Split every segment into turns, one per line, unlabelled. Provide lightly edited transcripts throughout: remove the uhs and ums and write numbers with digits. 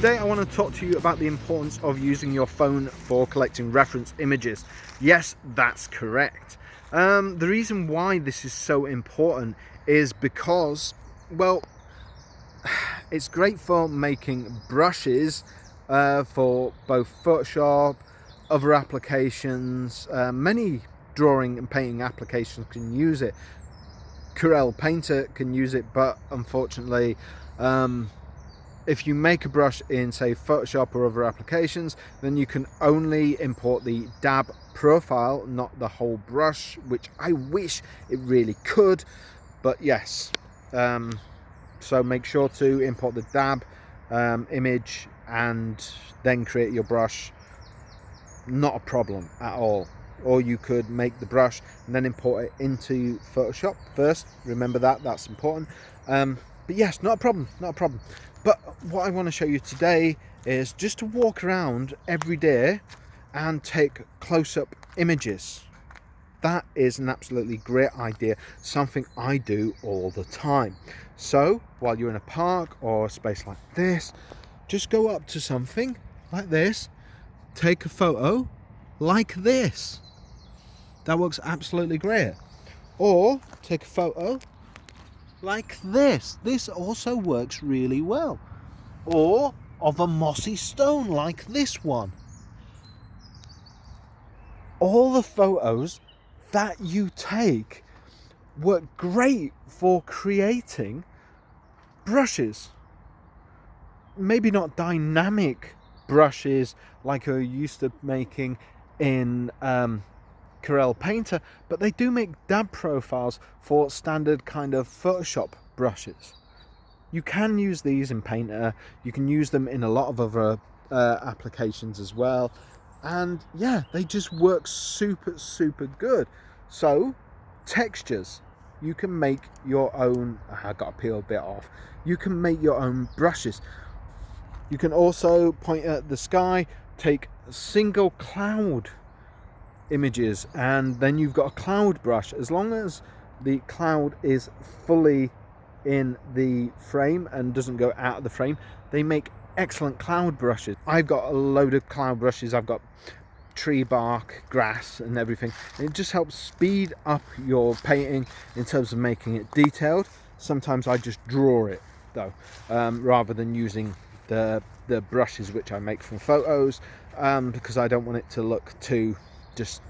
Today I want to talk to you about the importance of using your phone for collecting reference images. Yes, that's correct. The reason why this is so important is because, well, it's great for making brushes for both Photoshop, other applications. Many drawing and painting applications can use it. Corel Painter can use it, but unfortunately, if you make a brush in, say, Photoshop or other applications, then you can only import the dab profile, not the whole brush, which I wish it really could, but yes. So make sure to import the dab image and then create your brush. Not a problem at all. Or you could make the brush and then import it into Photoshop first. Remember that, that's important. But yes, not a problem, not a problem. But what I want to show you today is just to walk around every day and take close-up images. That is an absolutely great idea, something I do all the time. So while you're in a park or a space like this, just go up to something like this, take a photo like this. That works absolutely great. Or take a photo like this. This also works really well. Or of a mossy stone like this one. All the photos that you take work great for creating brushes. Maybe not dynamic brushes like you're used to making in Corel Painter, but they do make dab profiles for standard kind of Photoshop brushes. You can use these in Painter, you can use them in a lot of other applications as well, and yeah, they just work super good. So textures, you can make your own. I got to peel a bit off. You can make your own brushes. You can also point at the sky, take single cloud images, and then you've got a cloud brush. As long as the cloud is fully in the frame and doesn't go out of the frame, they make excellent cloud brushes. I've got a load of cloud brushes. I've got tree bark, grass and everything. It just helps speed up your painting in terms of making it detailed. Sometimes I just draw it though, rather than using the brushes which I make from photos, because I don't want it to look too just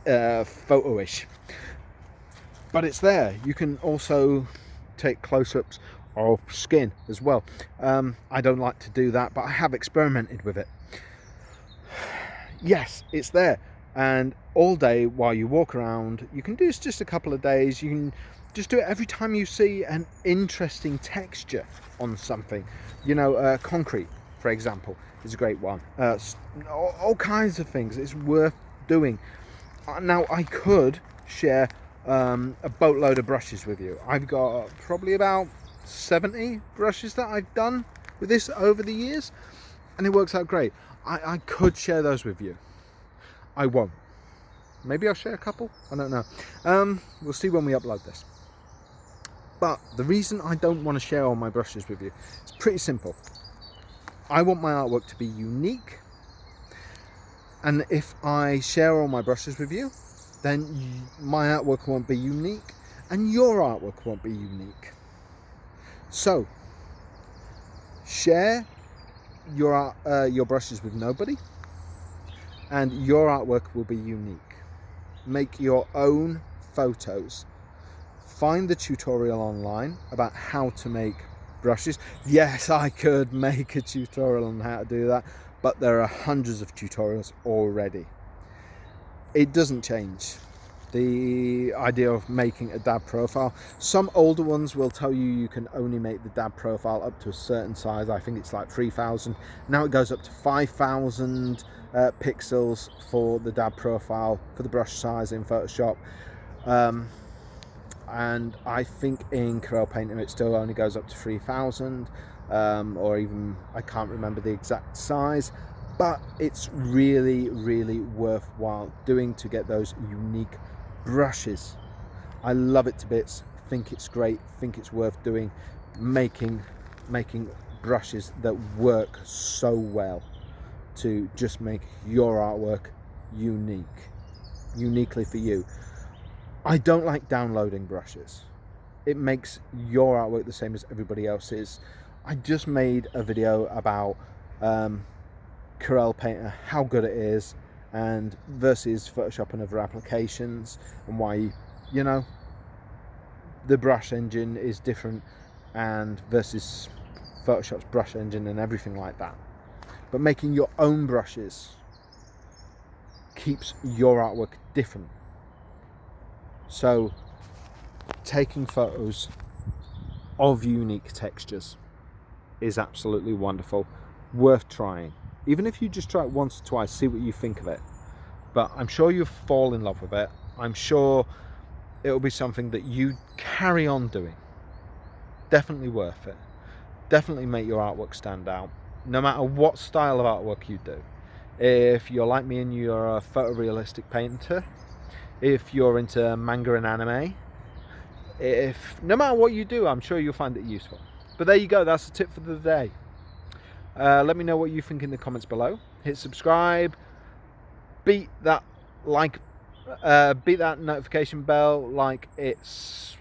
photo-ish. But it's there. You can also take close-ups of skin as well. I don't like to do that, but I have experimented with it. Yes, it's there, and all day while you walk around, you can do this just a couple of days. You can just do it every time you see an interesting texture on something. You know, concrete, for example, is a great one. All kinds of things. It's worth doing. Now, I could share a boatload of brushes with you. I've got probably about 70 brushes that I've done with this over the years, and it works out great. I could share those with you. I won't. Maybe I'll share a couple, I don't know. We'll see when we upload this. But the reason I don't want to share all my brushes with you is pretty simple. I want my artwork to be unique, and if I share all my brushes with you, then my artwork won't be unique and your artwork won't be unique. So share your brushes with nobody, and your artwork will be unique. Make your own photos. Find the tutorial online about how to make brushes. Yes, I could make a tutorial on how to do that, but there are hundreds of tutorials already. It doesn't change the idea of making a dab profile. Some older ones will tell you you can only make the dab profile up to a certain size. I think it's like 3,000. Now it goes up to 5,000 pixels for the dab profile for the brush size in Photoshop. And I think in Corel Painter it still only goes up to 3,000, or even, I can't remember the exact size, but it's really worthwhile doing to get those unique brushes. I love it to bits, think it's great, think it's worth doing, making brushes that work so well to just make your artwork uniquely for you. I don't like downloading brushes. It makes your artwork the same as everybody else's. I just made a video about Corel Painter, how good it is, and versus Photoshop and other applications, and why, you know, the brush engine is different and versus Photoshop's brush engine and everything like that. But making your own brushes keeps your artwork different. So taking photos of unique textures is absolutely wonderful, worth trying. Even if you just try it once or twice, see what you think of it. But I'm sure you'll fall in love with it. I'm sure it'll be something that you carry on doing. Definitely worth it. Definitely make your artwork stand out, no matter what style of artwork you do. If you're like me and you're a photorealistic painter, if you're into manga and anime, no matter what you do, I'm sure you'll find it useful. But there you go, that's the tip for the day. Let me know what you think in the comments below. Hit subscribe, beat that notification bell like it's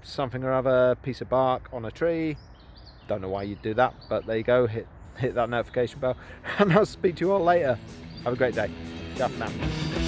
something or other, piece of bark on a tree. Don't know why you'd do that, but there you go. Hit that notification bell, and I'll speak to you all later. Have a great day. Ciao for now.